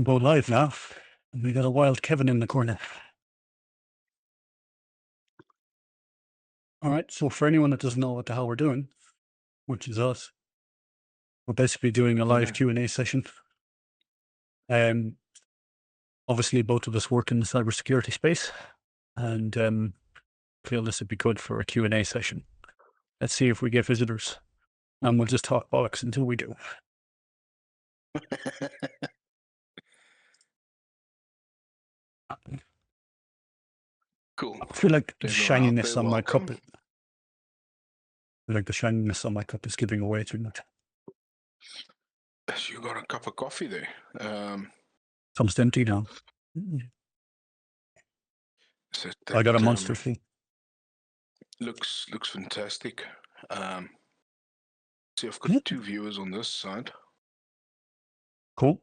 Go live now. And we got a wild Kevin in the corner. All right. So for anyone that doesn't know what the hell we're doing, which is us, we're basically doing a live Q&A session. Obviously, both of us work in the cybersecurity space, and feel this would be good for a Q&A session. Let's see if we get visitors, and we'll just talk bollocks until we do. Cool. I feel like the Everyone out shininess there, on my cup. welcome. Like the shininess on my cup is giving away too much. You got a cup of coffee there. It's almost empty now. So I got a monster thing. Looks fantastic. See, I've got 2 viewers on this side. Cool.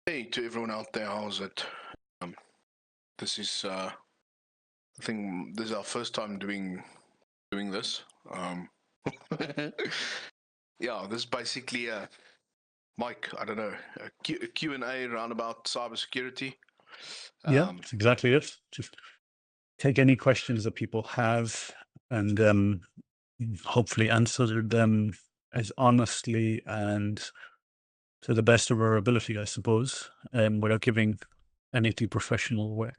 Hey, to everyone out there, how's it? This is, I think this is our first time doing this. Yeah, this is basically a Mike, I don't know, a Q&A around about cybersecurity. Yeah, that's exactly it. Just take any questions that people have and hopefully answer them as honestly and to the best of our ability, I suppose, without giving anything professional away.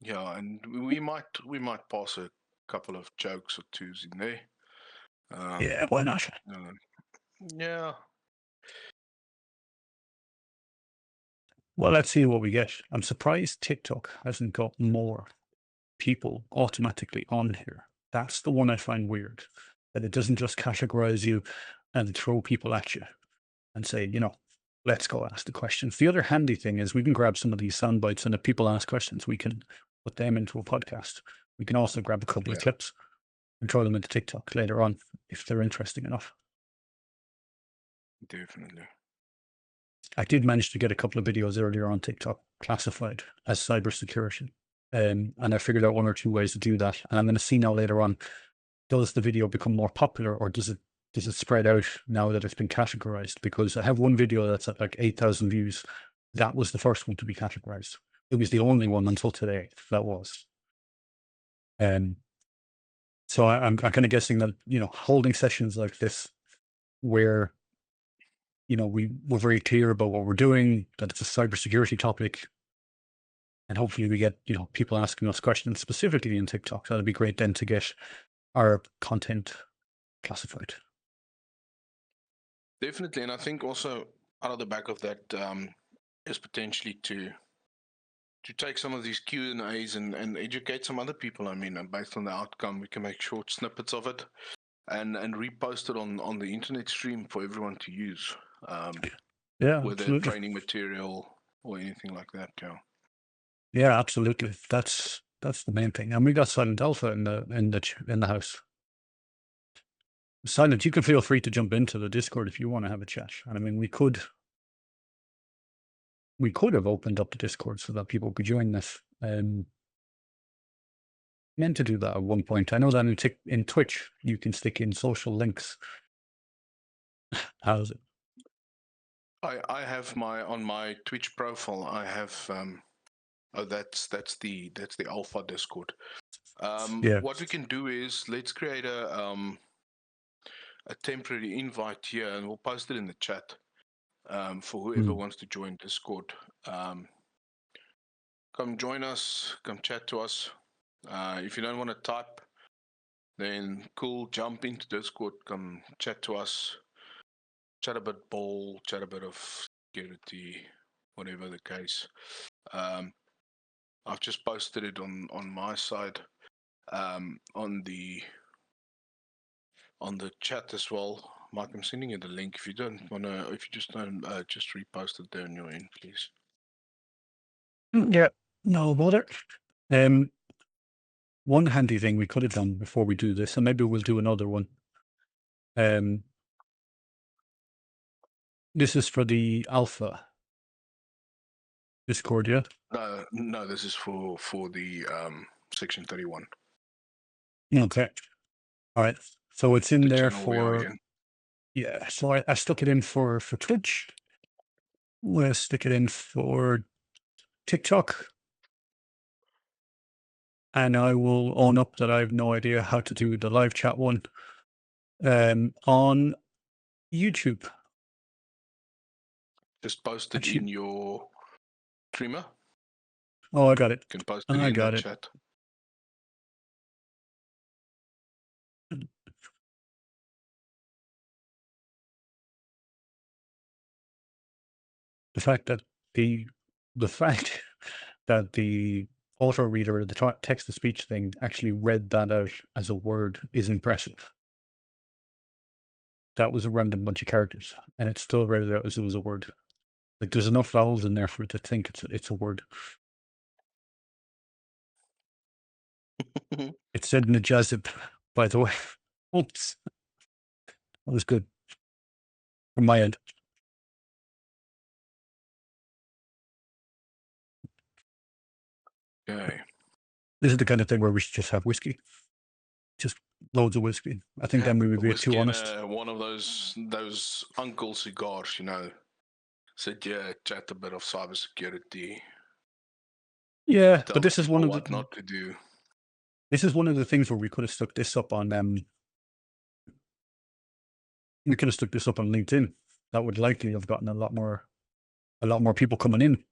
Yeah, and we might pass a couple of jokes or twos in there. Yeah, why not? Yeah. Well, let's see what we get. I'm surprised TikTok hasn't got more people automatically on here. That's the one I find weird, that it doesn't just categorize you and throw people at you and say, let's go ask the questions. The other handy thing is we can grab some of these sound bites, and if people ask questions, we can put them into a podcast. We can also grab a couple of clips and throw them into TikTok later on if they're interesting enough. Definitely. I did manage to get a couple of videos earlier on TikTok classified as cybersecurity. And I figured out 1 or 2 ways to do that. And I'm going to see now later on, does the video become more popular, or does it spread out now that it's been categorized? Because I have one video that's at like 8,000 views. That was the first one to be categorized. It was the only one until today that was. So I'm kind of guessing that, holding sessions like this where, we're very clear about what we're doing, that it's a cybersecurity topic, and hopefully we get, people asking us questions specifically in TikTok. So that'd be great then to get our content classified. Definitely, and I think also out of the back of that is potentially to take some of these Q&As and educate some other people. I mean, and based on the outcome, we can make short snippets of it and repost it on the internet stream for everyone to use. Yeah, whether absolutely. training material or anything like that. Yeah, absolutely. That's the main thing. And we got Silent Alpha in the house. Silent, you can feel free to jump into the Discord if you want to have a chat. And I mean, we could have opened up the Discord so that people could join this. Meant to do that at one point. I know that in Twitch you can stick in social links. How's it? I have on my Twitch profile. I have that's the Alpha Discord. What we can do is let's create a temporary invite here, and we'll post it in the chat for whoever wants to join Discord. Come join us. Come chat to us. If you don't want to type, then cool. Jump into Discord. Come chat to us. Chat a bit ball. Chat a bit of security, whatever the case. I've just posted it on my side, on the chat as well. Mike, I'm sending you the link. If you don't wanna, if you just don't, just repost it there on your end, please. Yeah, no bother. One handy thing we could have done before we do this, and maybe we'll do another one. This is for the Alpha Discord, yeah? No, this is for the Section 31. Okay. All right. So it's in the there channel we are for, in. yeah. So I stuck it in for Twitch. We'll stick it in for TikTok. And I will own up that I have no idea how to do the live chat one on YouTube. Just post it Actually, in your streamer. oh, I got it. You can post it I in the got it. chat. The fact that the fact that the auto reader, the text to speech thing, actually read that out as a word is impressive. That was a random bunch of characters, and it still read it out as it was a word. Like there's enough vowels in there for it to think it's a word. It said Najazib, by the way. Oops, that was good from my end. Okay. This is the kind of thing where we should just have whiskey, just loads of whiskey. I think then we would be too honest. One of those uncle cigars, you know. Said yeah, chat a bit of cybersecurity. Yeah, Tell but this is people one of what the not to do. this is one of the things where we could have stuck this up on we could have stuck this up on LinkedIn. That would likely have gotten a lot more people coming in.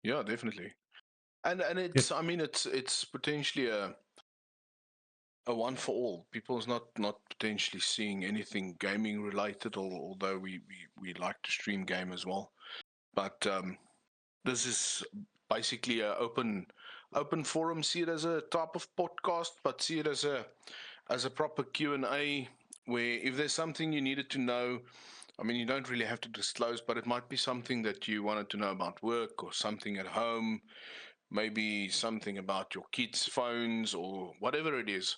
Yeah, definitely. And it's I mean it's potentially a one for all. People's not potentially seeing anything gaming related, although we like to stream game as well. But this is basically a open forum. See it as a type of podcast, but see it as a proper Q&A where if there's something you needed to know, I mean, you don't really have to disclose, but it might be something that you wanted to know about work or something at home, maybe something about your kids' phones or whatever it is.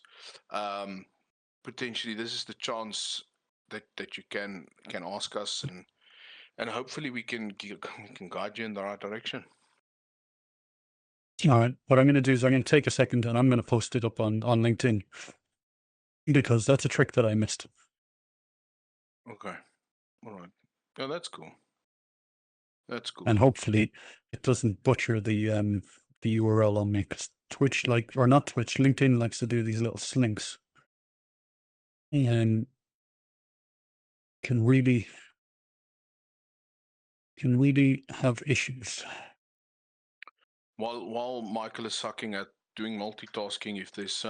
Potentially, this is the chance that you can ask us, and hopefully we can guide you in the right direction. All right. What I'm going to do is I'm going to take a second and I'm going to post it up on LinkedIn because that's a trick that I missed. Okay. All right. Yeah, that's cool. That's cool. And hopefully it doesn't butcher the URL on me because Twitch or not Twitch, LinkedIn likes to do these little slinks and can really have issues. While Michael is sucking at doing multitasking, if there's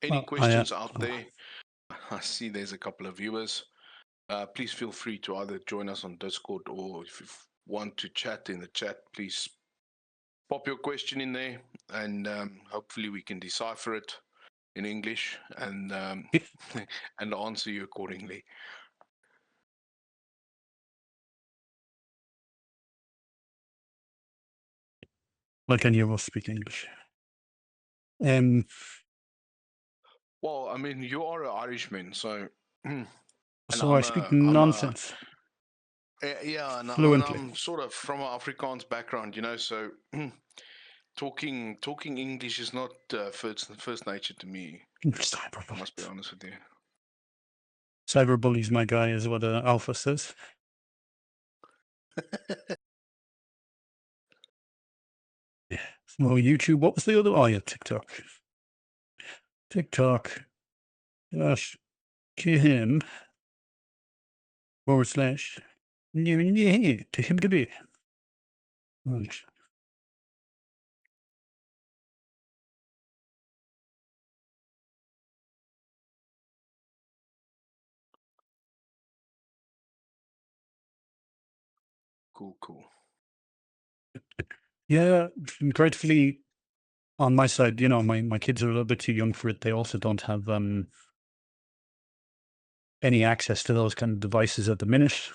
any questions out there, I see there's a couple of viewers. Please feel free to either join us on Discord, or if you want to chat in the chat, please pop your question in there, and hopefully we can decipher it in English and and answer you accordingly. Like any of us speak English. Well, I mean, you are an Irishman, so. So I speak nonsense. Yeah, and Fluently. I'm sort of from an Afrikaans background, you know, so talking English is not first nature to me. I must be honest with you. Cyberbully's my guy, is what Alpha says. Yeah. Well, YouTube. What was the other? Oh, yeah, TikTok. TikTok. Gosh, him / to him to be. Right. Cool. Yeah, gratefully on my side, you know, my kids are a little bit too young for it. They also don't have any access to those kind of devices at the minute.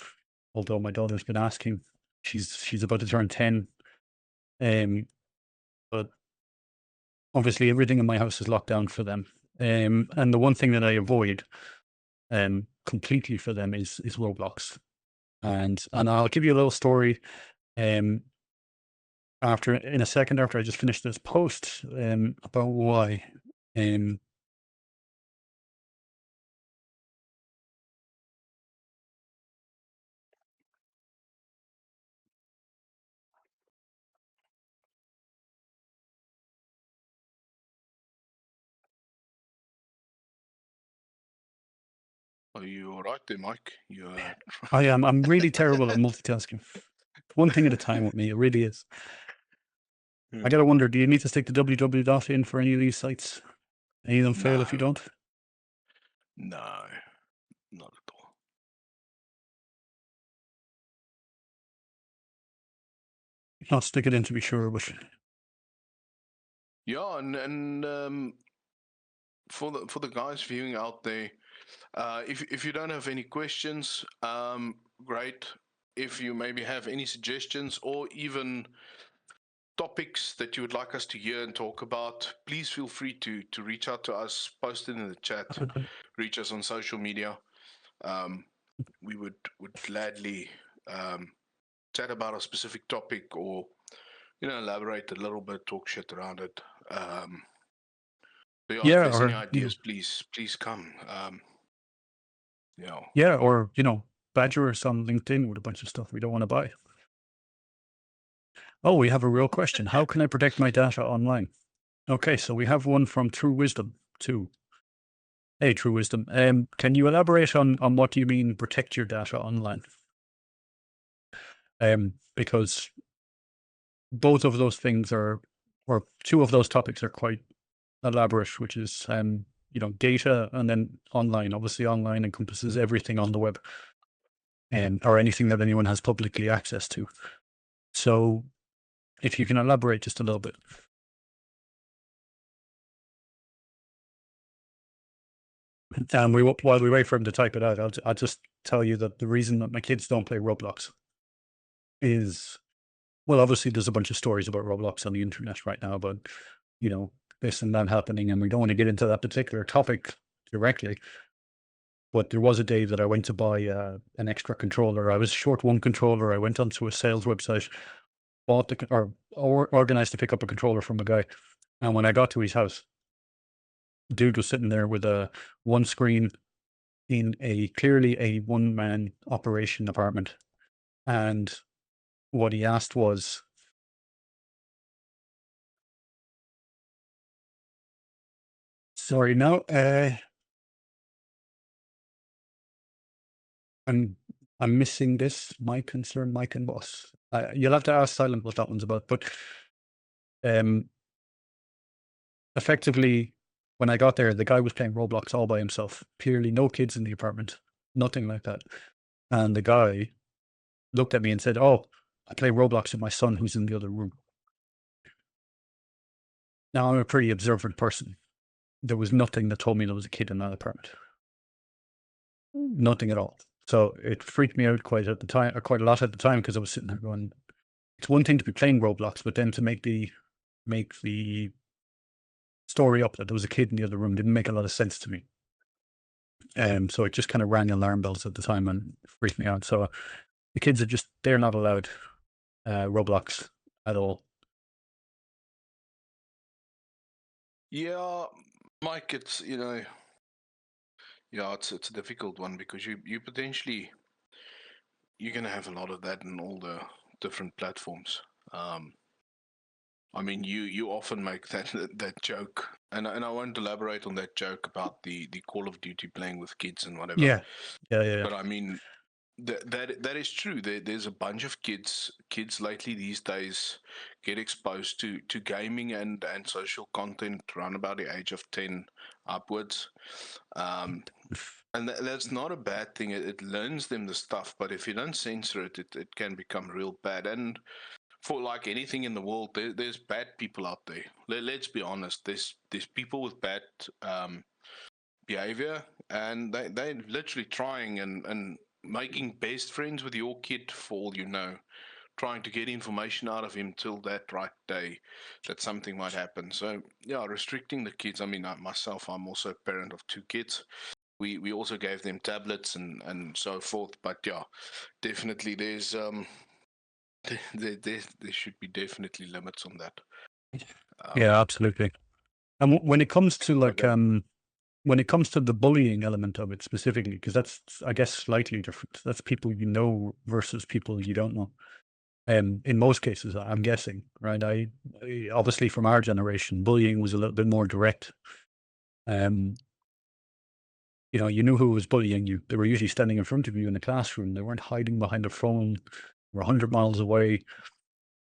Although my daughter's been asking, she's about to turn 10. But obviously everything in my house is locked down for them. And the one thing that I avoid completely for them is Roblox. And I'll give you a little story in a second after I just finish this post about why. Are you all right there, Mike? You I am. I'm really terrible at multitasking. One thing at a time with me. It really is. I gotta wonder, do you need to stick the www in for any of these sites? Any of them fail if you No, don't? no, not at all. I'll stick it in to be sure, but Yeah, and for the guys viewing out there, if you don't have any questions, great. If you maybe have any suggestions or even topics that you would like us to hear and talk about, please feel free to reach out to us, post it in the chat, reach us on social media. We would gladly chat about a specific topic or elaborate a little bit, talk shit around it. But yeah, if yeah, there's any or ideas, please come. Yeah. yeah, or badger us on LinkedIn with a bunch of stuff we don't want to buy. Oh, we have a real question. How can I protect my data online? Okay, so we have one from True Wisdom too. Hey, True Wisdom. Can you elaborate on what you mean protect your data online? Because both of those things are, or two of those topics are quite elaborate, which is data and then online. Obviously, online encompasses everything on the web, or anything that anyone has publicly access to. So, if you can elaborate just a little bit. And while we wait for him to type it out, I'll just tell you that the reason that my kids don't play Roblox is, well, obviously there's a bunch of stories about Roblox on the internet right now, but this and that happening, and we don't want to get into that particular topic directly. But there was a day that I went to buy an extra controller. I was short one controller. I went onto a sales website, bought or organized to pick up a controller from a guy, and when I got to his house, dude was sitting there with a one screen in clearly a one-man operation apartment. And what he asked was, sorry, no, I'm missing this. My concern, Mike and boss. You'll have to ask Silent what that one's about. But effectively, when I got there, the guy was playing Roblox all by himself. Clearly, no kids in the apartment, nothing like that. And the guy looked at me and said, "Oh, I play Roblox with my son, who's in the other room." Now, I'm a pretty observant person. There was nothing that told me there was a kid in that apartment. Nothing at all. So it freaked me out quite a lot at the time, because I was sitting there going, it's one thing to be playing Roblox, but then to make the story up that there was a kid in the other room didn't make a lot of sense to me. So it just kind of rang alarm bells at the time and freaked me out. So the kids they're not allowed Roblox at all. Yeah, Mike, it's it's a difficult one because you potentially you're gonna have a lot of that in all the different platforms. I mean, you often make that joke, and I won't elaborate on that joke about the Call of Duty playing with kids and whatever. Yeah. But I mean, that is true. There's a bunch of kids lately these days get exposed to gaming and social content around about the age of 10 upwards. And that's not a bad thing. It learns them the stuff, but if you don't censor it, it can become real bad. And for like anything in the world, there's bad people out there. Let's be honest. There's people with bad behavior, and they're literally trying and making best friends with your kid for all you know, trying to get information out of him till that right day that something might happen. So yeah, restricting the kids. I mean, myself, I'm also a parent of two kids. We also gave them tablets and so forth. But yeah, definitely there's there should be definitely limits on that. Yeah, absolutely. And when it comes to Okay. when it comes to the bullying element of it specifically, because that's, I guess, slightly different. That's people you know versus people you don't know. In most cases, I'm guessing, right? Obviously from our generation, bullying was a little bit more direct. you knew who was bullying you. They were usually standing in front of you in the classroom. They weren't hiding behind a phone. They were 100 miles away.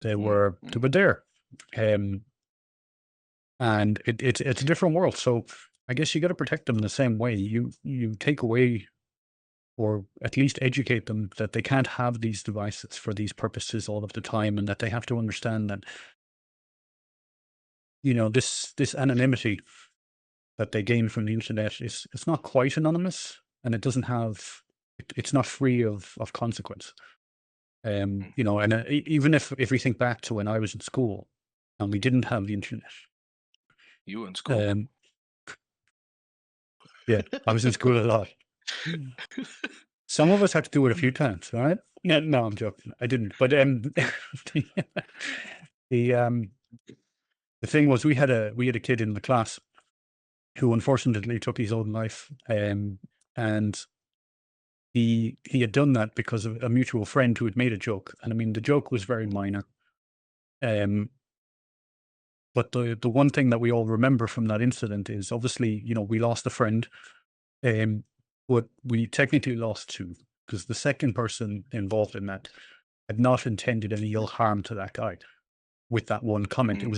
They were there. Um, and it's a different world. So I guess you got to protect them the same way. You take away, or at least educate them, that they can't have these devices for these purposes all of the time, and that they have to understand that this anonymity that they gain from the internet is, it's not quite anonymous, and it doesn't have it's not free of consequence. And even if we think back to when I was in school and we didn't have the internet. You in school? um yeah, I was in school a lot. Some of us had to do it a few times, all right? Yeah, no, I'm joking. I didn't. But the the, um, the thing was, we had a kid in the class who unfortunately took his own life, and he had done that because of a mutual friend who had made a joke, and I mean the joke was very minor. Um, but the one thing that we all remember from that incident is, obviously, we lost a friend, um, but we technically lost two, because the second person involved in that had not intended any ill harm to that guy with that one comment. It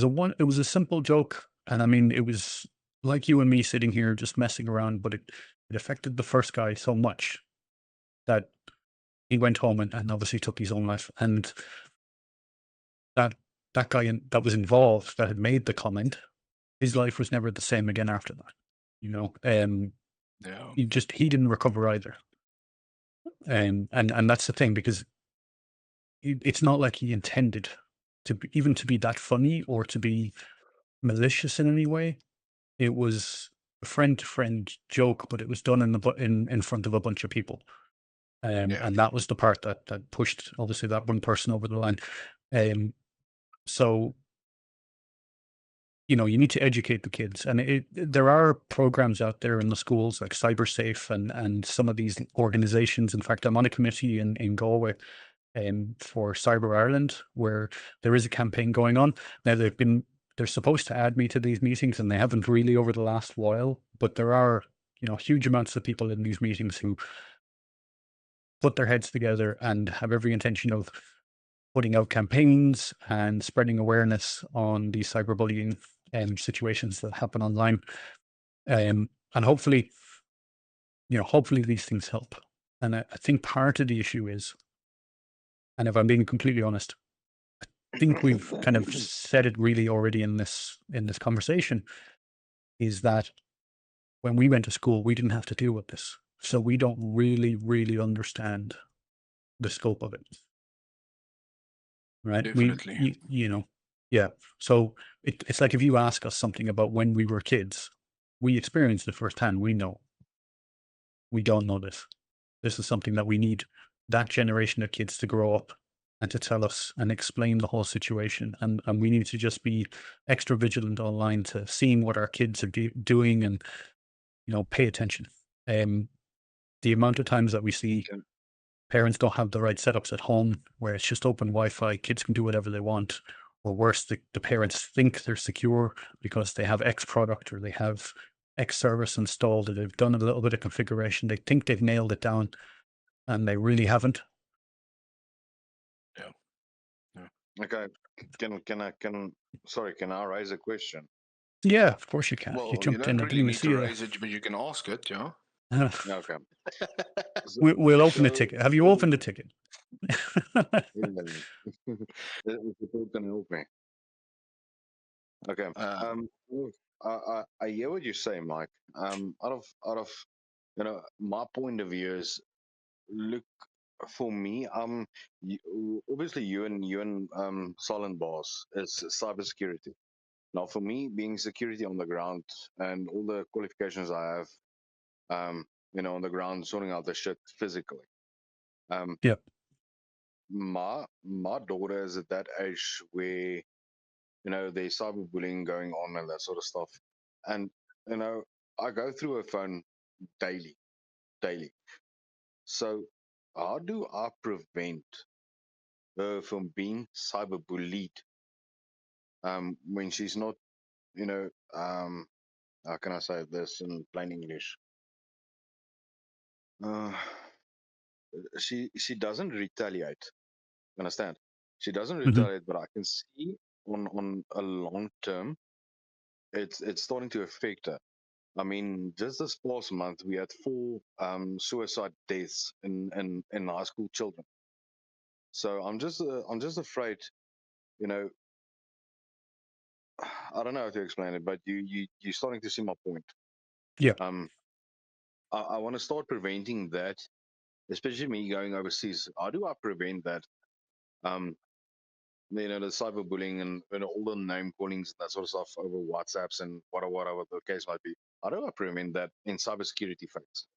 was a simple joke, and I mean, it was like you and me sitting here just messing around, but it affected the first guy so much that he went home and obviously took his own life. And that that guy that was involved, that had made the comment, his life was never the same again after that. Yeah. He didn't recover either. And that's the thing, because it's not like he intended even to be that funny or to be malicious in any way. It was a friend to friend joke, but it was done in front of a bunch of people. Yeah. And that was the part that pushed, obviously, that one person over the line. So you need to educate the kids, and there are programs out there in the schools like CyberSafe and some of these organizations. In fact, I'm on a committee in Galway, for Cyber Ireland, where there is a campaign going on. Now they're supposed to add me to these meetings, and they haven't really over the last while, but there are, huge amounts of people in these meetings who put their heads together and have every intention of putting out campaigns and spreading awareness on these cyberbullying situations that happen online. And hopefully these things help. And I think part of the issue is, and if I'm being completely honest, I think we've kind of said it really already in this conversation, is that when we went to school, we didn't have to deal with this. So we don't really, really understand the scope of it. Right. Definitely. Yeah. So it's like, if you ask us something about when we were kids, we experienced it firsthand. We know. We don't know this. This is something that we need that generation of kids to grow up and to tell us and explain the whole situation. And we need to just be extra vigilant online to seeing what our kids are doing, and, pay attention. The amount of times that we see Can, parents don't have the right setups at home, where it's just open Wi-Fi, kids can do whatever they want, or worse, the parents think they're secure because they have X product or they have X service installed, or they've done a little bit of configuration. They think they've nailed it down, and they really haven't. okay. Can I raise a question? Yeah, of course you can. You Well, you jumped in. don't I really didn't even need see to you. raise it, but you can ask it, yeah. Okay. So, We'll open the so, ticket. Have you opened the ticket? If you can help me. Okay. I hear what you say, Mike. Out of my point of view is, look, for me, obviously you and Silent Boss is cybersecurity. Now, for me, being security on the ground and all the qualifications I have, on the ground, sorting out the shit physically. Yep. My daughter is at that age where there's cyberbullying going on and that sort of stuff, and I go through her phone daily, daily. So, how do I prevent her from being cyberbullied when she's not, how can I say this in plain English? uh, she doesn't retaliate. Understand? She doesn't Hmm. retaliate, but I can see on a long term, it's starting to affect her. I mean, just this past month, we had 4 suicide deaths in high school children. So I'm just afraid, you know, I don't know how to explain it, but you're starting to see my point. Yeah. Um, I want to start preventing that, especially me going overseas. How do I prevent that? Um, the cyberbullying and all the name callings and that sort of stuff over WhatsApps and whatever the case might be. How do I prevent that in cybersecurity phase?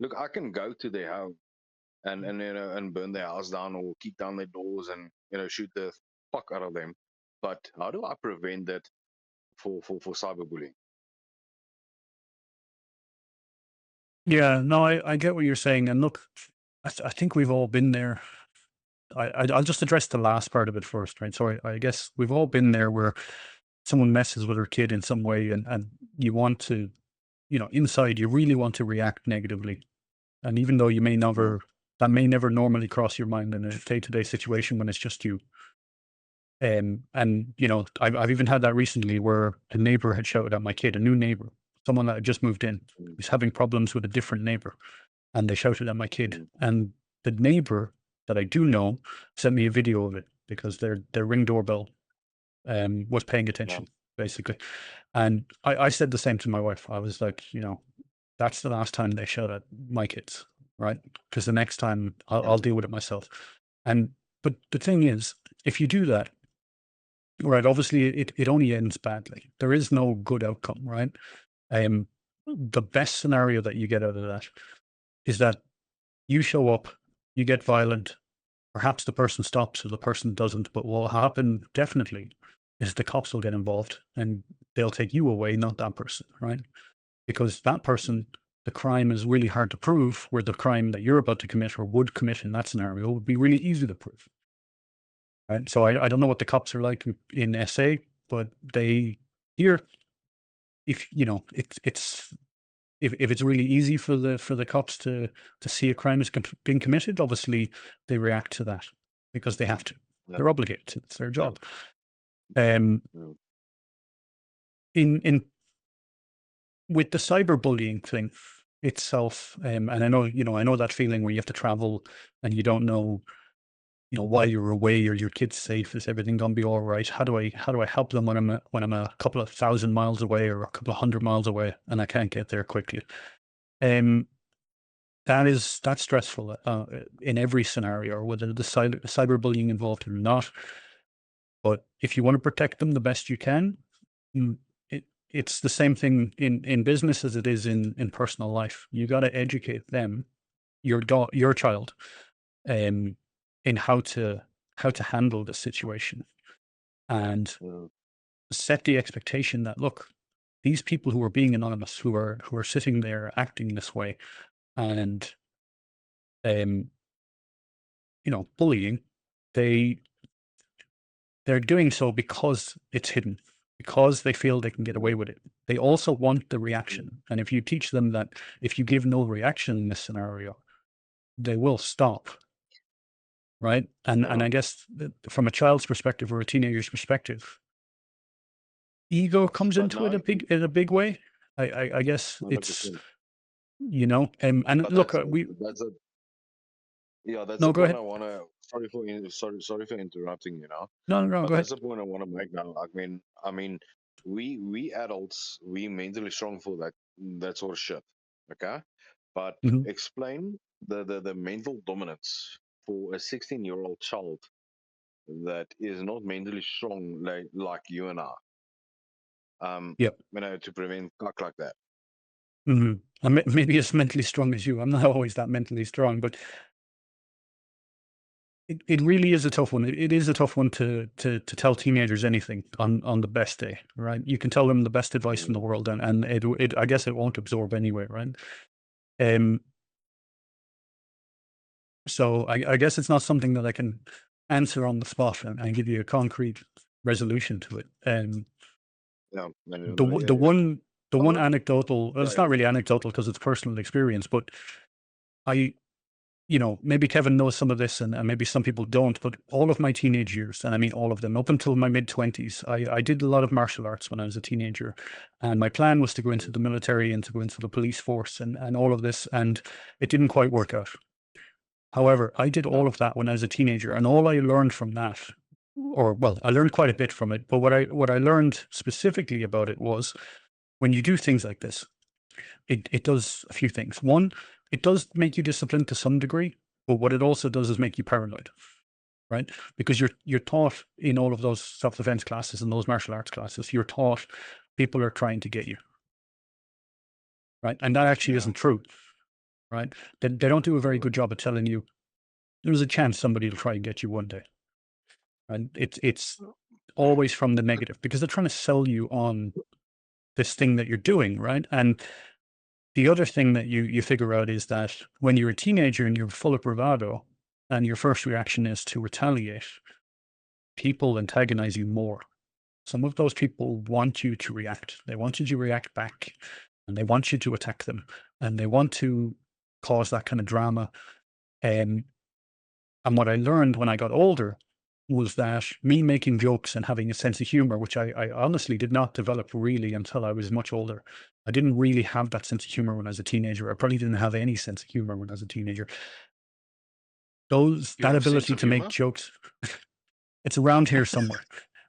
Look, I can go to their home and burn their house down or kick down their doors and shoot the fuck out of them. But how do I prevent that for cyberbullying? Yeah, no, I get what you're saying. And look, I think we've all been there. I'll just address the last part of it first, right? So I guess we've all been there where someone messes with their kid in some way and you want to, inside you really want to react negatively. And even though you may Mm, never, that may never normally cross your mind in a day-to-day situation when it's just you. And I've even had that recently where a neighbor had shouted at my kid, a new neighbor, someone that had just moved in, mm, was having problems with a different neighbor, and they shouted at my kid. mm. And the neighbor that I do know sent me a video of it because their ring doorbell was paying Yeah, attention, basically. And I said the same to my wife. I was like, that's the last time they shout at my kids, right? Because the next time yeah, I'll deal with it myself. And but the thing is, if you do that, right, obviously it only ends badly. There is no good outcome, right? Um, the best scenario that you get out of that is that you show up, you get violent, perhaps the person stops or the person doesn't, but what will happen definitely is the cops will get involved and they'll take you away, not that person, right? Because that person, the crime is really hard to prove, where the crime that you're about to commit or would commit in that scenario would be really easy to prove. Right. So I don't know what the cops are like in SA, but they here, if it's if it's really easy for the cops to see a crime has been committed, obviously they react to that because they have to. yeah, They're obligated to. It's their yeah, job. Um, yeah. in with the cyberbullying thing itself, and I know that feeling where you have to travel and you don't know, while you're away, are your kids safe? Is everything gonna be all right? How do I help them when I'm a couple of thousand miles away or a couple of hundred miles away and I can't get there quickly? Um, that's stressful in every scenario, whether the cyberbullying involved or not. But if you want to protect them the best you can, mm, it's the same thing in business as it is in personal life. You got to educate them, your child, um, in how to handle the situation and Yeah. set the expectation that, look, these people who are being anonymous, who are sitting there acting this way and um, bullying, they they're doing so because it's hidden, because they feel they can get away with it. They also want the reaction. And if you teach them that if you give no reaction in this scenario, they will stop. Right. And Yeah. I guess from a child's perspective or a teenager's perspective, ego comes But into now it you in a big way. I guess it's, 100%. and But look, that's we, that's a yeah, that's the no, go point ahead. I want to. Sorry for interrupting you now. No, no, no, But go that's ahead. the point I want to make now. I mean, we adults, we mentally strong for that sort of shit. Okay, but Mhm. explain the mental dominance for a 16-year-old child that is not mentally strong like you and I. Yep. To prevent cock like that. Mhm. Maybe as mentally strong as you. I'm not always that mentally strong, but it really is a tough one. It is a tough one to tell teenagers anything on the best day, right? You can tell them the best advice in the Mm, world, and it I guess it won't absorb anyway, right? Um, so I guess it's not something that I can answer on the spot and give you a concrete resolution to it. yeah, no, no, The no, one- yeah, the yeah. one the I one want, anecdotal, well, yeah, it's yeah. not really anecdotal because it's personal experience, but maybe Kevin knows some of this and maybe some people don't, but all of my teenage years, and I mean all of them, up until my mid-20s, I did a lot of martial arts when I was a teenager. And my plan was to go into the military and to go into the police force and all of this, and it didn't quite work out. However, I did all of that when I was a teenager, and all I learned from that, I learned quite a bit from it, but what I learned specifically about it was when you do things like this, it does a few things. One, it does make you disciplined to some degree, but what it also does is make you paranoid, right? Because you're taught in all of those self-defense classes and those martial arts classes, you're taught people are trying to get you, right? And that actually isn't true, right? They don't do a very good job of telling you there's a chance somebody will try and get you one day. And it's always from the negative because they're trying to sell you on this thing that you're doing, right? And the other thing that you figure out is that when you're a teenager and you're full of bravado and your first reaction is to retaliate, people antagonize you more. Some of those people want you to react. They want you to react back and they want you to attack them and they want to cause that kind of drama. And what I learned when I got older was that me making jokes and having a sense of humor, which I honestly did not develop really until I was much older. I didn't really have that sense of humor when I was a teenager. I probably didn't have any sense of humor when I was a teenager. That ability to make jokes, it's around here somewhere.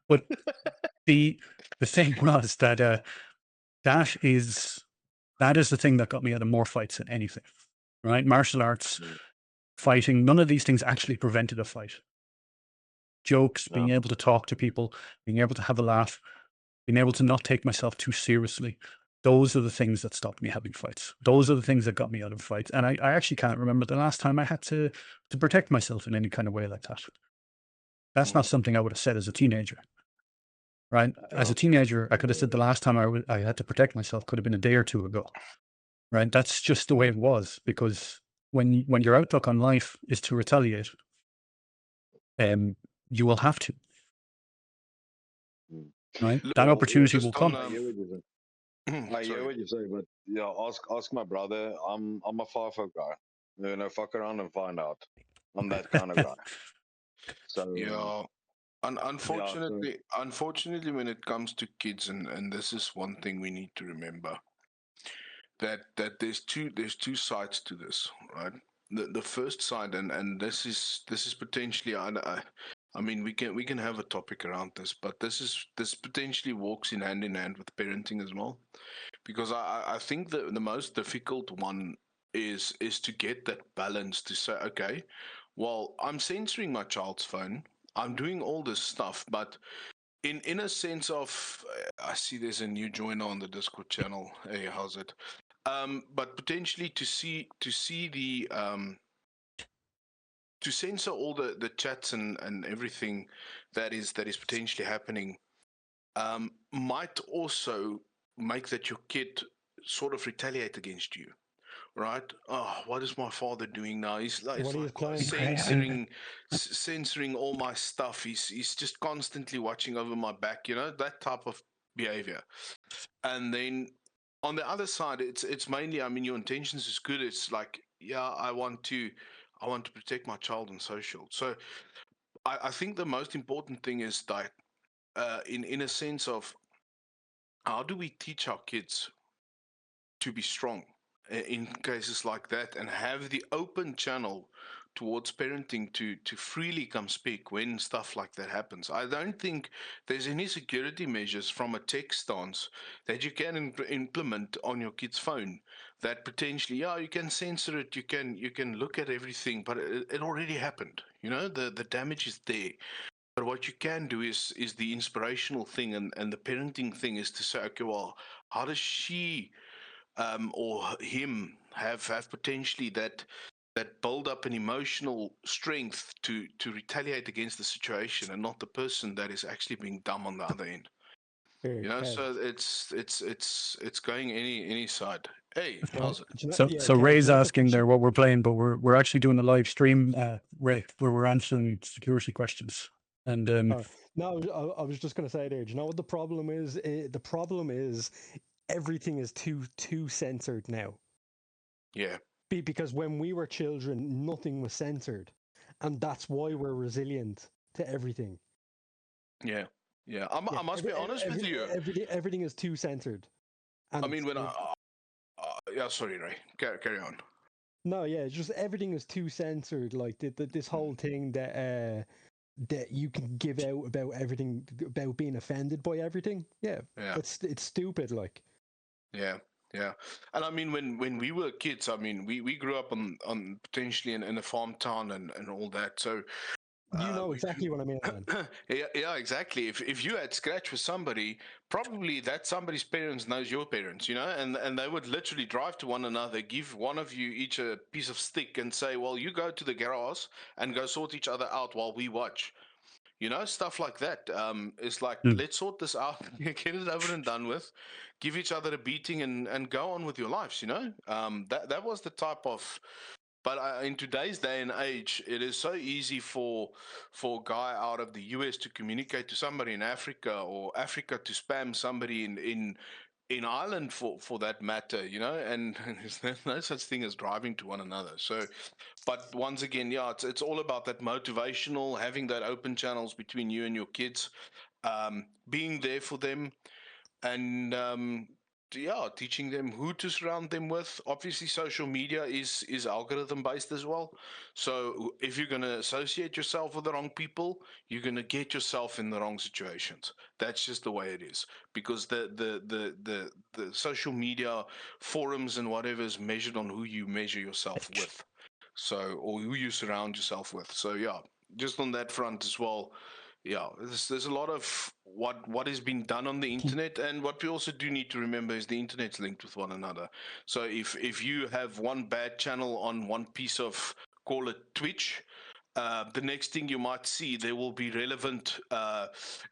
But the thing was that that is the thing that got me out of more fights than anything, right? Martial arts, fighting, none of these things actually prevented a fight. Jokes, being able to talk to people, being able to have a laugh, being able to not take myself too seriously. Those are the things that stopped me having fights. Those are the things that got me out of fights. And I actually can't remember the last time I had to protect myself in any kind of way like that. That's not something I would have said as a teenager, right? As a teenager, I could have said the last time I had to protect myself could have been a day or two ago, right? That's just the way it was because when your outlook on life is to retaliate, you will have to, right? That opportunity will come. I hear what you say, but yeah, ask my brother. I'm a FIFO guy. Fuck around and find out. I'm that kind of guy. So yeah. Unfortunately, when it comes to kids, and this is one thing we need to remember, that there's two sides to this, right? The first side, and this is potentially, I mean, we can have a topic around this, but this potentially walks in hand with parenting as well, because I think the most difficult one is to get that balance to say, okay, well, I'm censoring my child's phone, I'm doing all this stuff, but in a sense of, I see there's a new joiner on the Discord channel. Hey, how's it? But potentially to see the to censor all the chats and everything that is potentially happening, might also make that your kid sort of retaliate against you, right? Oh, what is my father doing now? He's like, censoring all my stuff. He's just constantly watching over my back, that type of behavior. And then on the other side, it's mainly, I mean, your intentions is good. It's like, yeah, I want to protect my child on social. So I think the most important thing is that, in a sense of, how do we teach our kids to be strong in cases like that, and have the open channel towards parenting to freely come speak when stuff like that happens. I don't think there's any security measures from a tech stance that you can implement on your kid's phone that potentially, yeah, you can censor it, you can look at everything, but it already happened. The damage is there. But what you can do is the inspirational thing, and the parenting thing is to say, okay, well, how does she or him have potentially that build up an emotional strength to retaliate against the situation, and not the person that is actually being dumb on the other end. So it's going any side. Hey, how's it? So Ray's asking there what we're playing, but we're actually doing a live stream, Ray, where we're answering security questions. And no, I was just going to say there. Do you know what the problem is? The problem is everything is too censored now. Yeah. because when we were children, nothing was censored, and that's why we're resilient to everything. Yeah. I must be honest with you. Everything is too censored. And I mean, when yeah, sorry, Ray. Carry on. No, yeah, it's just everything is too censored. Like this whole thing that you can give out about everything, about being offended by everything. Yeah. It's stupid. Like. Yeah. And I mean, when we were kids, I mean, we grew up on potentially in a farm town and all that. So you know exactly what I mean, man. yeah, exactly. If you had scratch with somebody, probably that somebody's parents knows your parents, and they would literally drive to one another, give one of you each a piece of stick, and say, "Well, you go to the garage and go sort each other out while we watch." Stuff like that. It's like, let's sort this out, get it over and done with, give each other a beating, and go on with your lives. That was the type of. But in today's day and age, it is so easy for a guy out of the US to communicate to somebody in Africa, or Africa to spam somebody in Ireland for that matter, and there's no such thing as driving to one another. So, but once again, yeah, it's all about that motivational, having that open channels between you and your kids, being there for them, and teaching them who to surround them with. Obviously, social media is algorithm based as well. So if you're going to associate yourself with the wrong people, you're going to get yourself in the wrong situations. That's just the way it is, because the social media forums and whatever is measured on who you measure yourself with. So, or who you surround yourself with. So yeah, just on that front as well. Yeah, there's a lot of what has been done on the internet, and what we also do need to remember is the internet's linked with one another. So if you have one bad channel on one piece of, call it Twitch, the next thing you might see, there will be relevant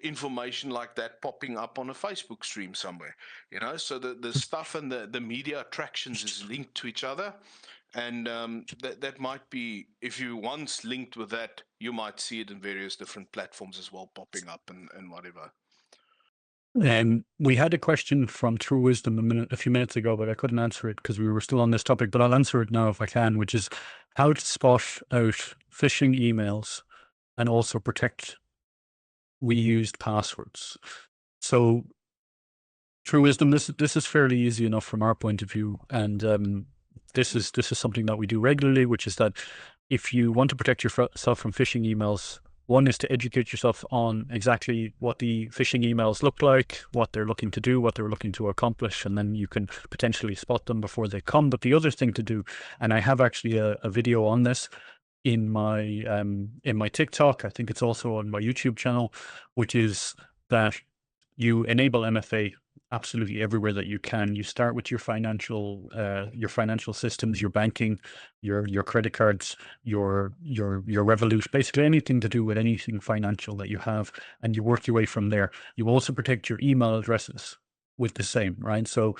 information like that popping up on a Facebook stream somewhere. So the stuff and the media attractions is linked to each other. And that might be, if you once linked with that, you might see it in various different platforms as well, popping up and whatever. We had a question from True Wisdom a few minutes ago, but I couldn't answer it because we were still on this topic. But I'll answer it now if I can, which is how to spot out phishing emails and also protect reused passwords. So, True Wisdom, this is fairly easy enough from our point of view, and this is something that we do regularly, which is that if you want to protect yourself from phishing emails, one is to educate yourself on exactly what the phishing emails look like, what they're looking to do, what they're looking to accomplish, and then you can potentially spot them before they come. But the other thing to do, and I have actually a video on this in my TikTok, I think it's also on my YouTube channel, which is that you enable MFA absolutely everywhere that you can. You start with your financial systems, your banking, your credit cards, your Revolut, basically anything to do with anything financial that you have, and you work your way from there. You also protect your email addresses with the same, right? So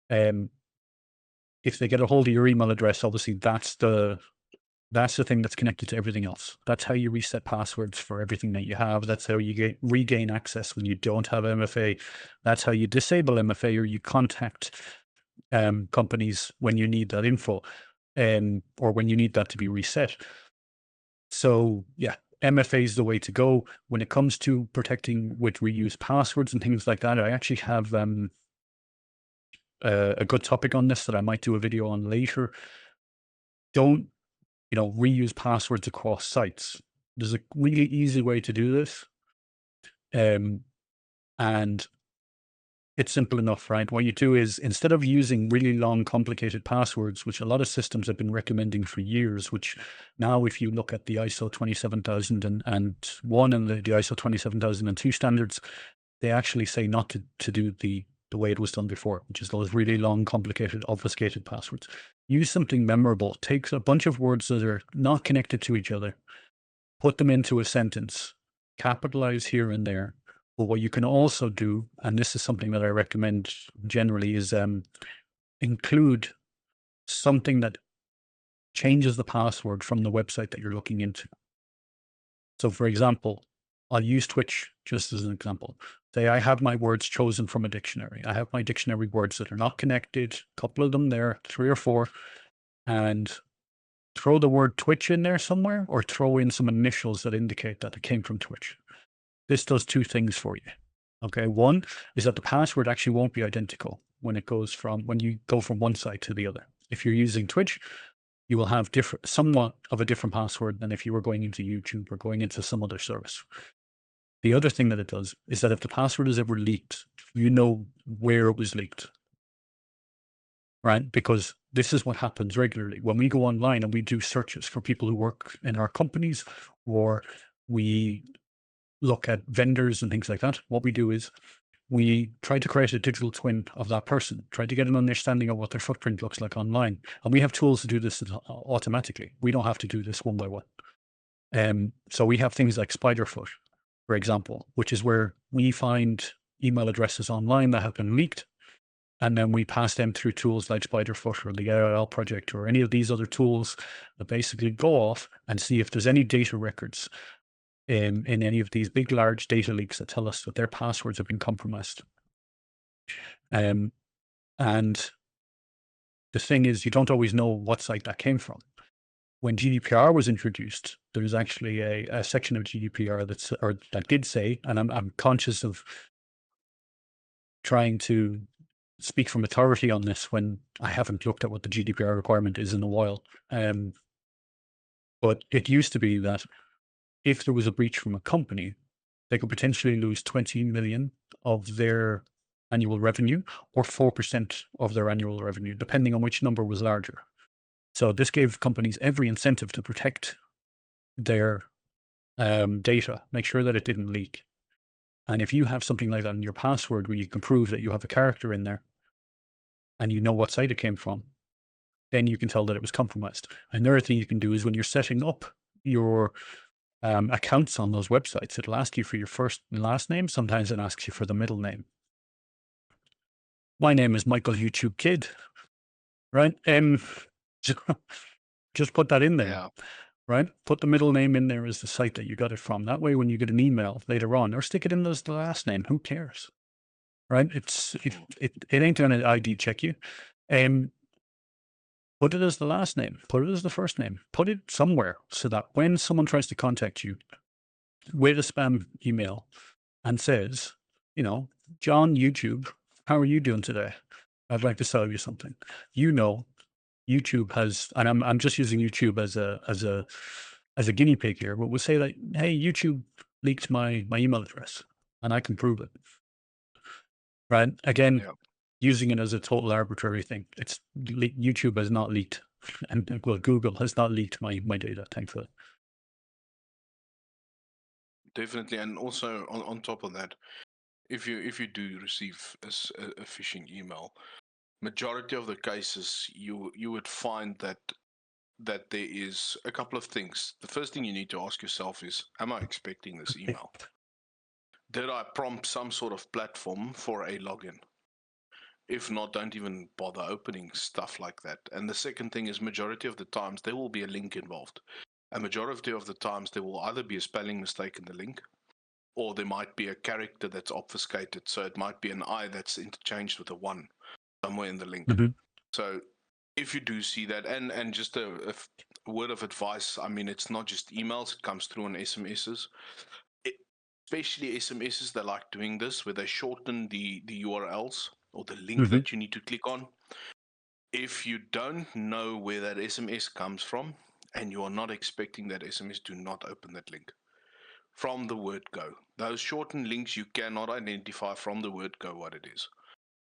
if they get a hold of your email address, obviously that's the thing that's connected to everything else. That's how you reset passwords for everything that you have. That's how you regain access when you don't have MFA. That's how you disable MFA, or you contact companies when you need that info, or when you need that to be reset. So yeah, MFA is the way to go. When it comes to protecting with reused passwords and things like that, I actually have a good topic on this that I might do a video on later. Don't reuse passwords across sites. There's a really easy way to do this. And it's simple enough, right? What you do is, instead of using really long, complicated passwords, which a lot of systems have been recommending for years, which now if you look at the ISO 27001 and the ISO 27002 standards, they actually say not to do the way it was done before, which is those really long, complicated, obfuscated passwords. Use something memorable. Take a bunch of words that are not connected to each other, put them into a sentence, capitalize here and there. But what you can also do, and this is something that I recommend generally, is include something that changes the password from the website that you're looking into. So for example, I'll use Twitch just as an example. Say I have my words chosen from a dictionary. I have my dictionary words that are not connected, a couple of them there, 3 or 4. and throw the word Twitch in there somewhere, or throw in some initials that indicate that it came from Twitch. This does two things for you. Okay, one is that the password actually won't be identical when you go from one site to the other. If you're using Twitch, you will have somewhat of a different password than if you were going into YouTube or going into some other service. The other thing that it does is that if the password is ever leaked, you know where it was leaked, right? Because this is what happens regularly. When we go online and we do searches for people who work in our companies, or we look at vendors and things like that, what we do is we try to create a digital twin of that person, try to get an understanding of what their footprint looks like online. And we have tools to do this automatically. We don't have to do this one by one. So we have things like Spiderfoot, for example, which is where we find email addresses online that have been leaked, and then we pass them through tools like Spiderfoot or the AIL project or any of these other tools that basically go off and see if there's any data records in any of these big, large data leaks that tell us that their passwords have been compromised. And the thing is, you don't always know what site that came from. When GDPR was introduced, there was actually a section of GDPR that did say, and I'm conscious of trying to speak from authority on this when I haven't looked at what the GDPR requirement is in a while. But it used to be that if there was a breach from a company, they could potentially lose 20 million of their annual revenue, or 4% of their annual revenue, depending on which number was larger. So this gave companies every incentive to protect their data, make sure that it didn't leak. And if you have something like that in your password where you can prove that you have a character in there and you know what site it came from, then you can tell that it was compromised. Another thing you can do is when you're setting up your accounts on those websites, it'll ask you for your first and last name. Sometimes it asks you for the middle name. My name is Michael YouTube Kid, right? Just put that in there, right? Put the middle name in there as the site that you got it from. That way, when you get an email later on, or stick it in as the last name, who cares, right? It ain't going to ID check you. Put it as the last name. Put it as the first name. Put it somewhere so that when someone tries to contact you with a spam email and says, John YouTube, how are you doing today? I'd like to sell you something. YouTube has, and I'm just using YouTube as a guinea pig here, but we'll say that, hey, YouTube leaked my email address and I can prove it. Right? Again, using it as a total arbitrary thing. YouTube has not leaked, and Google has not leaked my data, thankfully. Definitely, and also on top of that, if you do receive a phishing email, majority of the cases you would find that there is a couple of things. The first thing you need to ask yourself is, am I expecting this email? Did I prompt some sort of platform for a login? If not, don't even bother opening stuff like that. And the second thing is, majority of the times there will be a link involved. A majority of the times there will either be a spelling mistake in the link, or there might be a character that's obfuscated. So it might be an I that's interchanged with a 1 somewhere in the link. Mm-hmm. So if you do see that, and just a word of advice, I mean, it's not just emails, it comes through on SMSs. Especially SMSs, they like doing this, where they shorten the URLs or the link that you need to click on. If you don't know where that SMS comes from, and you are not expecting that SMS, do not open that link. From the word go. Those shortened links, you cannot identify from the word go what it is.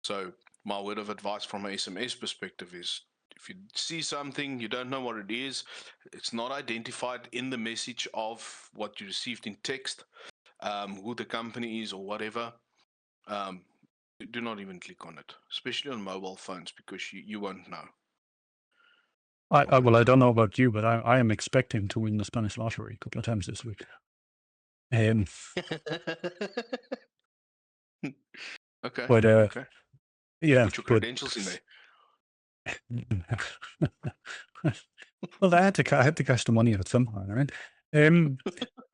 So my word of advice from an SMS perspective is, if you see something, you don't know what it is, it's not identified in the message of what you received in text, who the company is or whatever, do not even click on it, especially on mobile phones, because you won't know. Well, I don't know about you, but I am expecting to win the Spanish lottery a couple of times this week. Okay. But okay. Yeah. Put your credentials in there. Well, I had to cash the money out somehow, right?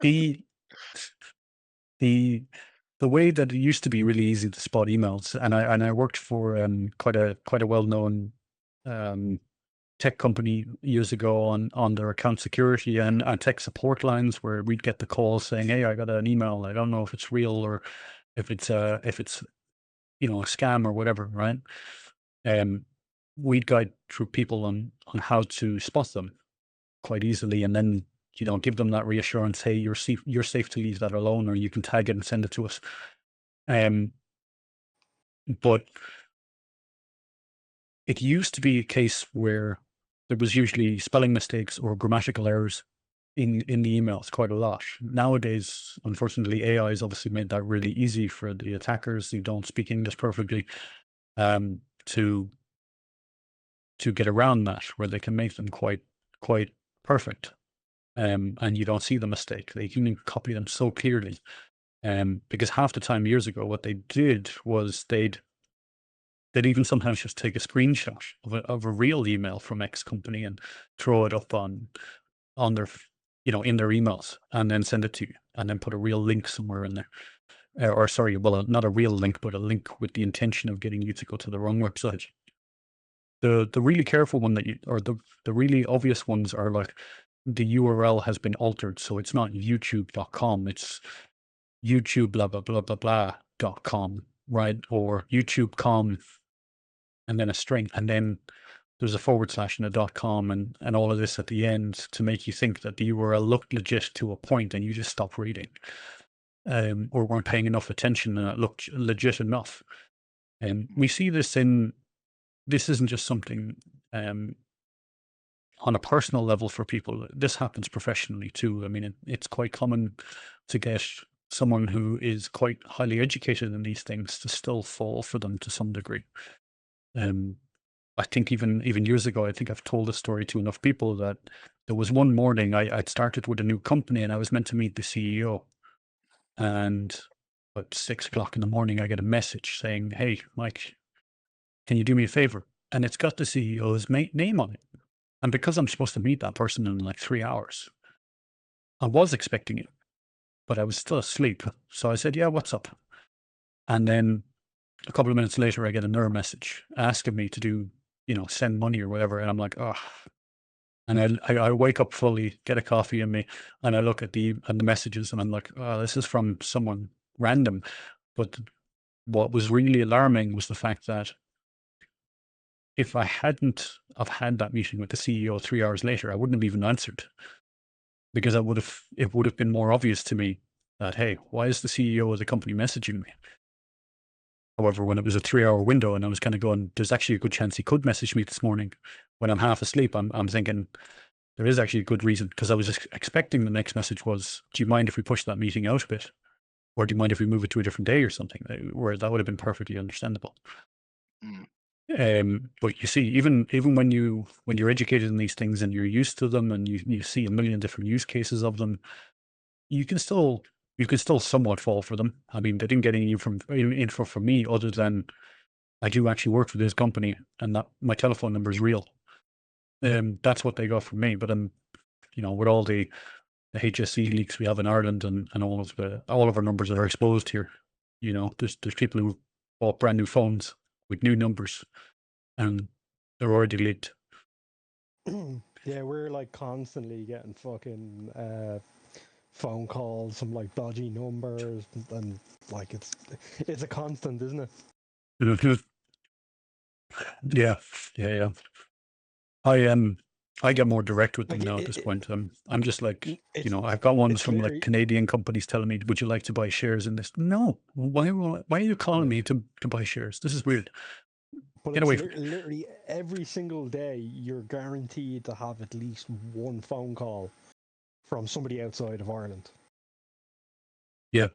The way that it used to be really easy to spot emails, and I worked for quite a well-known tech company years ago on their account security and tech support lines where we'd get the call saying, "Hey, I got an email. I don't know if it's real or if it's a scam or whatever," right? We'd guide through people on how to spot them quite easily, and then give them that reassurance, hey, you're safe to leave that alone, or you can tag it and send it to us. But it used to be a case where there was usually spelling mistakes or grammatical errors in the emails quite a lot. Nowadays, unfortunately, AI has obviously made that really easy for the attackers who don't speak English perfectly to get around that, where they can make them quite perfect. And you don't see the mistake. They can copy them so clearly. Because half the time years ago, what they did was they'd even sometimes just take a screenshot of a real email from X company and throw it up on their, in their emails, and then send it to you, and then put a real link somewhere in there. Or sorry, well, not a real link, but a link with the intention of getting you to go to the wrong website. The really careful one or the really obvious ones are like the URL has been altered, so it's not youtube.com, it's youtube blah blah blah blah blah.com, right? Or youtube.com and then a string, and then there's a / and a .com and all of this at the end to make you think that the URL looked legit to a point, and you just stopped reading, or weren't paying enough attention, and it looked legit enough. And we see this this isn't just something on a personal level for people. This happens professionally too. I mean, it's quite common to get someone who is quite highly educated in these things to still fall for them to some degree. I think even years ago, I think I've told this story to enough people that there was one morning I'd started with a new company and I was meant to meet the CEO. And at 6 o'clock in the morning, I get a message saying, "Hey, Mike, can you do me a favor?" And it's got the CEO's name on it. And because I'm supposed to meet that person in like 3 hours, I was expecting it, but I was still asleep. So I said, "Yeah, what's up?" And then a couple of minutes later, I get another message asking me to do, send money or whatever. And I'm like, oh. And I wake up fully, get a coffee in me, and I look at the messages, and I'm like, oh, this is from someone random. But what was really alarming was the fact that if I hadn't have had that meeting with the CEO 3 hours later, I wouldn't have even answered, because it would have been more obvious to me that, hey, why is the CEO of the company messaging me? However, when it was a 3-hour window and I was kind of going, there's actually a good chance he could message me this morning when I'm half asleep, I'm thinking there is actually a good reason, because I was expecting the next message was, do you mind if we push that meeting out a bit? Or do you mind if we move it to a different day or something? Where that would have been perfectly understandable. But you see, even when you're educated in these things and you're used to them and you see a million different use cases of them, you can still somewhat fall for them. I mean, they didn't get any info from me other than I do actually work for this company and that my telephone number is real. That's what they got from me. But with all the HSE leaks we have in Ireland and all of our numbers that are exposed here, there's people who bought brand new phones with new numbers and they're already leaked. Yeah, we're like constantly getting fucking phone calls from like dodgy numbers, and like it's a constant, isn't it? Yeah. I get more direct with them now at this point. I'm just like, I've got ones from like Canadian companies telling me, "Would you like to buy shares in this?" No, why are you calling me to buy shares? This is weird. But Get away from me. Literally every single day, you're guaranteed to have at least one phone call from somebody outside of Ireland. Yeah.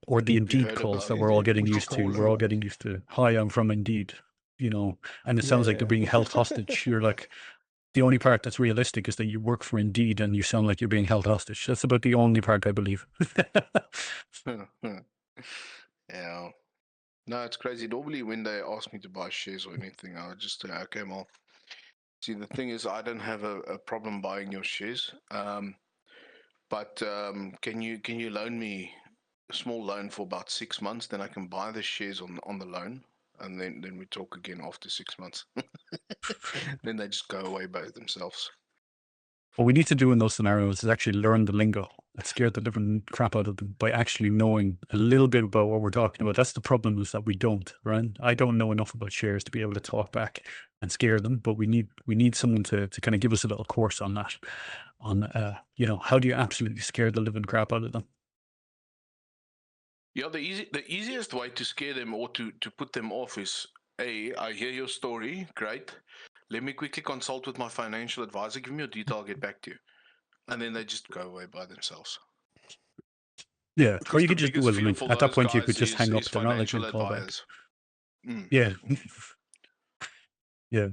Or the Indeed calls that we're all getting used to. We're all getting used to. "Hi, I'm from Indeed," and it sounds like they're being held hostage. You're like, the only part that's realistic is that you work for Indeed and you sound like you're being held hostage. That's about the only part I believe. Yeah. No, it's crazy. Normally, when they ask me to buy shares or anything, I just say, okay, well, see, the thing is, I don't have a problem buying your shares. But can you loan me a small loan for about 6 months? Then I can buy the shares on the loan. and then we talk again after 6 months. Then they just go away by themselves. What we need to do in those scenarios is actually learn the lingo that scared the living crap out of them by actually knowing a little bit about what we're talking about. That's the problem, is that we don't, right? I don't know enough about shares to be able to talk back and scare them, but we need someone to kind of give us a little course on that, on how do you absolutely scare the living crap out of them? Yeah, the easiest way to scare them or to put them off is, hey, I hear your story, great. Let me quickly consult with my financial advisor. Give me your detail, I'll get back to you. And then they just go away by themselves. Yeah, or Because you the could just do biggest it. I fear mean, for at that those point, you could guys just hang up. is They're not likely financial to call back. advisors. Yeah. Yeah.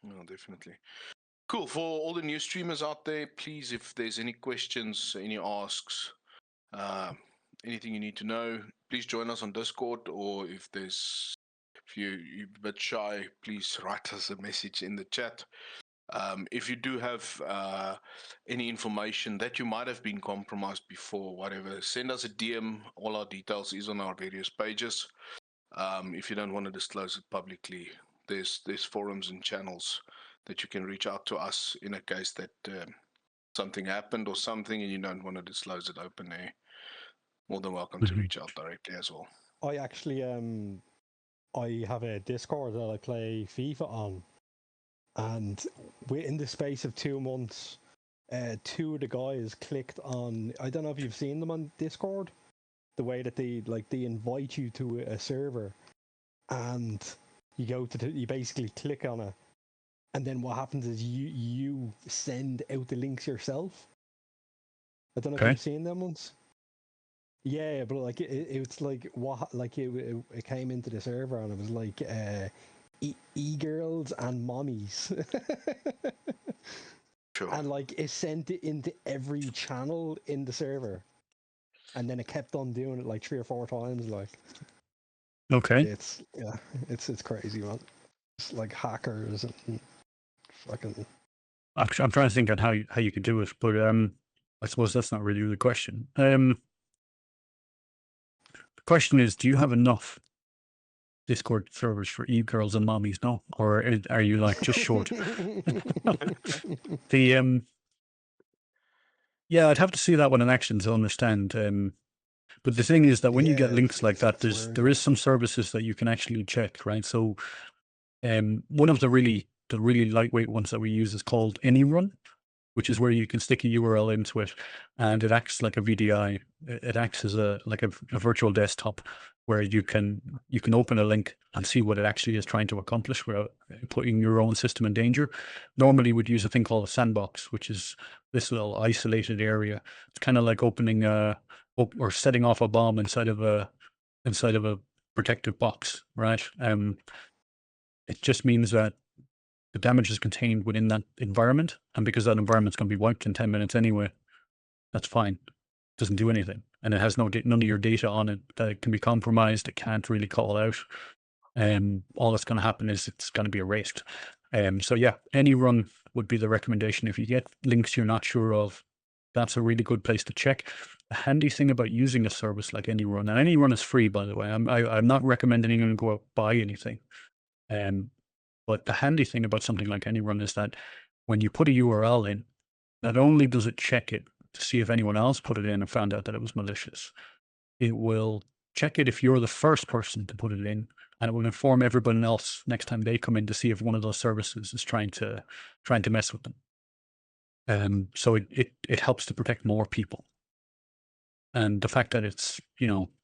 No, definitely. Cool. For all the new streamers out there, please, if there's any questions, any asks, anything you need to know, please join us on Discord, or if you're a bit shy, please write us a message in the chat. If you do have any information that you might have been compromised before, whatever, send us a DM. All our details is on our various pages. If you don't want to disclose it publicly, there's forums and channels that you can reach out to us in a case that something happened or something and you don't want to disclose it open air. More than welcome to reach out directly as well. I actually I have a Discord that I play FIFA on, and in the space of 2 months, 2 of the guys clicked on. I don't know if you've seen them on Discord. The way that they invite you to a server, and you go to you basically click on it, and then what happens is you send out the links yourself. I don't know if you've seen them ones. Yeah, but like it's like what, like it came into the server and it was like e-girls and mommies. Sure. And like it sent it into every channel in the server, and then it kept on doing it like 3 or 4 times. Like, okay, it's crazy, man. It's like hackers and fucking. I'm trying to think on how you could do it, but I suppose that's not really the question. The question is, do you have enough Discord servers for e-girls and mommies? No, or are you like just short? Yeah, I'd have to see that one in action to understand. But the thing is that when you get links like that, there is some services that you can actually check, right? So, one of the really lightweight ones that we use is called AnyRun, which is where you can stick a URL into it, and it acts like a VDI. It acts as a virtual desktop where you can open a link and see what it actually is trying to accomplish without putting your own system in danger. Normally, we'd use a thing called a sandbox, which is this little isolated area. It's kind of like opening or setting off a bomb inside of a protective box, right? It just means that the damage is contained within that environment, and because that environment's going to be wiped in 10 minutes anyway, that's fine. It doesn't do anything, and it has none of your data on it that it can be compromised. It can't really call out. All that's going to happen is it's going to be erased. So yeah, AnyRun would be the recommendation. If you get links you're not sure of, that's a really good place to check. The handy thing about using a service like AnyRun, and AnyRun is free, by the way. I'm not recommending anyone go out and buy anything. But the handy thing about something like AnyRun is that when you put a URL in, not only does it check it to see if anyone else put it in and found out that it was malicious, it will check it if you're the first person to put it in, and it will inform everyone else next time they come in to see if one of those services is trying to mess with them. So it helps to protect more people. And the fact that it's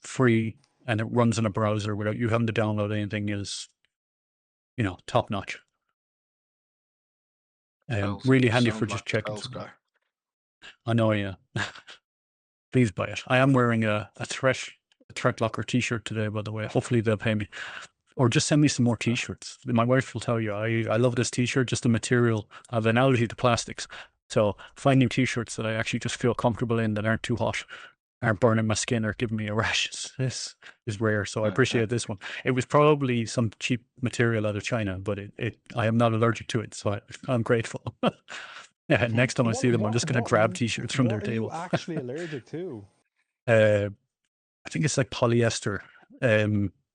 free and it runs in a browser without you having to download anything is top notch. Really handy for just checking. I know, yeah. Please buy it. I am wearing a Threat Locker t-shirt today, by the way. Hopefully they'll pay me. Or just send me some more t-shirts. My wife will tell you, I love this t-shirt, just the material. I have an allergy to plastics. So finding t-shirts that I actually just feel comfortable in, that aren't too hot, aren't burning my skin or giving me a rash, this is rare. So I appreciate this one. It was probably some cheap material out of China, but I am not allergic to it, so I'm grateful. Yeah, next time I see them, I'm just going to grab t-shirts from their table. What are you actually allergic to? I think it's like polyester.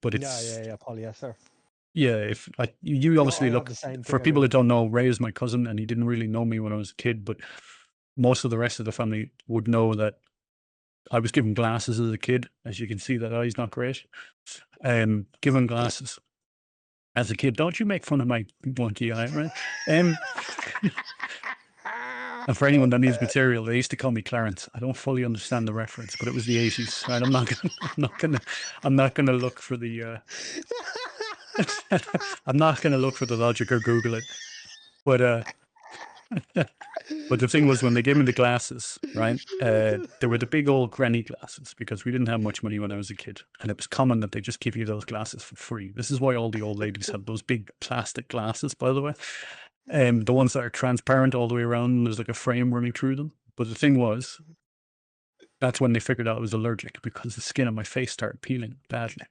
but it's polyester. Yeah, if you obviously look for people that don't know, Ray is my cousin, and he didn't really know me when I was a kid, but most of the rest of the family would know that I was given glasses as a kid. As you can see, that eye's not great. Given glasses as a kid. Don't you make fun of my wonky eye, right? And for anyone that needs material, they used to call me Clarence. I don't fully understand the reference, but it was the 80s, right? I'm not gonna look for the I'm not gonna look for the logic or Google it. But but the thing was, when they gave me the glasses, right? They were the big old granny glasses, because we didn't have much money when I was a kid, and it was common that they just give you those glasses for free. This is why all the old ladies have those big plastic glasses, by the way. The ones that are transparent all the way around, and there's like a frame running through them. But the thing was, that's when they figured out I was allergic, because the skin on my face started peeling badly.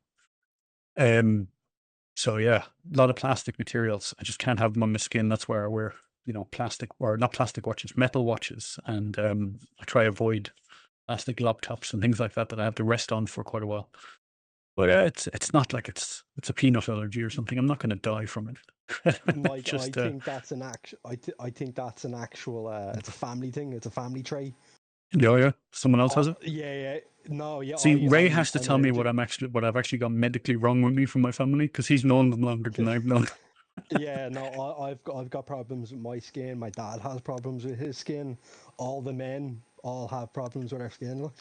So yeah, a lot of plastic materials. I just can't have them on my skin. That's why I wear, plastic, or not plastic watches, metal watches. And I try to avoid plastic laptops and things like that I have to rest on for quite a while. But it's not like it's a peanut allergy or something. I'm not going to die from it. Mike, I think that's an actual. I think that's an actual. It's a family thing. It's a family trait. Yeah. Someone else has it. Yeah. No, yeah. See, Ray has to tell me what I've actually got medically wrong with me from my family, because he's known them longer than I've known. Yeah, no, I've got problems with my skin. My dad has problems with his skin. All the men all have problems with their skin.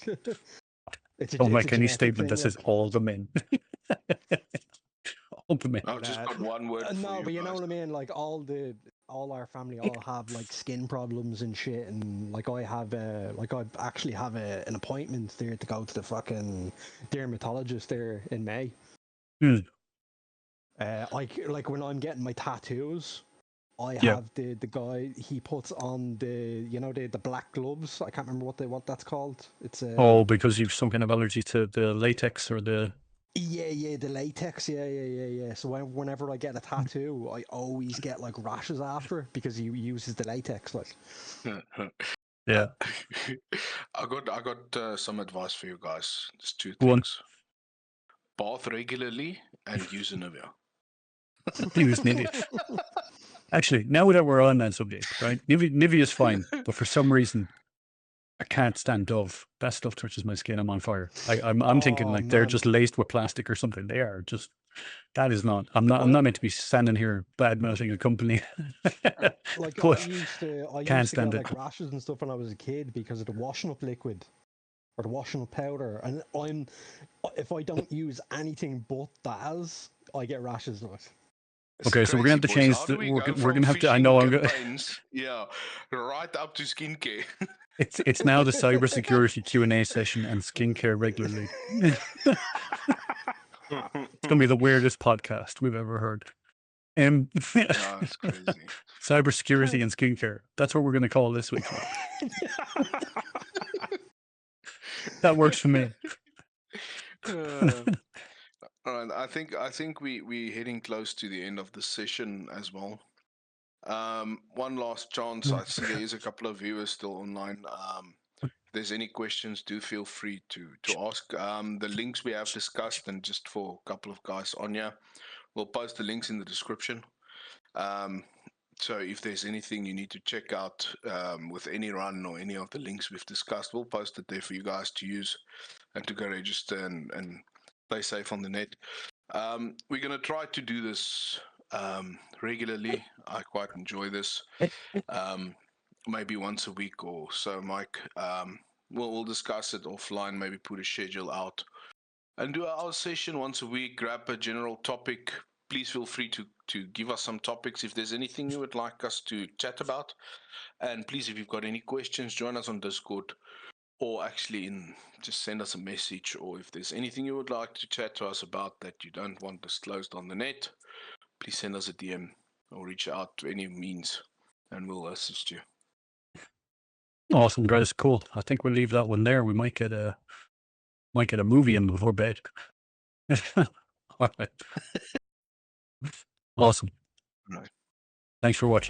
Don't make any statement that says all the men. All the men. I've just got one word for no, you but you guys. know what I mean. Like all our family all have like skin problems and shit, and like I actually have an appointment there to go to the fucking dermatologist there in May. Like when I'm getting my tattoos, I have the guy, he puts on the black gloves. I can't remember what that's called. It's because you've some kind of allergy to the latex or the the latex. Yeah. So whenever I get a tattoo, I always get like rashes after, because he uses the latex. Like, yeah. I got some advice for you guys. Just two Go things: bath regularly and use a Nivea. He was an idiot. Actually, now that we're on that subject, right? Nivea is fine, but for some reason, I can't stand Dove. That stuff touches my skin, I'm on fire. I'm thinking like they're just laced with plastic or something. They are just. That is not. I'm not meant to be standing here bad mouthing a company. Like but I used to can't get stand like rashes and stuff when I was a kid because of the washing up liquid or the washing up powder, and if I don't use anything but that, I get rashes. Like. Okay, so we're gonna have to change. We're gonna have to. I know. I'm gonna. Yeah, right up to skincare. It's now the CyberSecurity Q&A session and skincare regularly. It's gonna be the weirdest podcast we've ever heard. It's crazy. Cybersecurity and skincare. That's what we're gonna call this week. That works for me. All right, I think we're heading close to the end of the session as well. One last chance. I see there is a couple of viewers still online. If there's any questions, do feel free to ask. The links we have discussed, and just for a couple of guys on here, we'll post the links in the description. So if there's anything you need to check out with any run or any of the links we've discussed, we'll post it there for you guys to use and to go register and play safe on the net. We're going to try to do this regularly. I quite enjoy this. Maybe once a week or so, Mike. We'll discuss it offline, maybe put a schedule out and do our session once a week, grab a general topic. Please feel free to give us some topics if there's anything you would like us to chat about. And please, if you've got any questions, join us on Discord, or actually just send us a message. Or if there's anything you would like to chat to us about that you don't want disclosed on the net, please send us a DM or reach out to any means and we'll assist you. Awesome, guys. Cool. I think we'll leave that one there. We might get a movie in before bed. All right. Awesome. Right. Thanks for watching.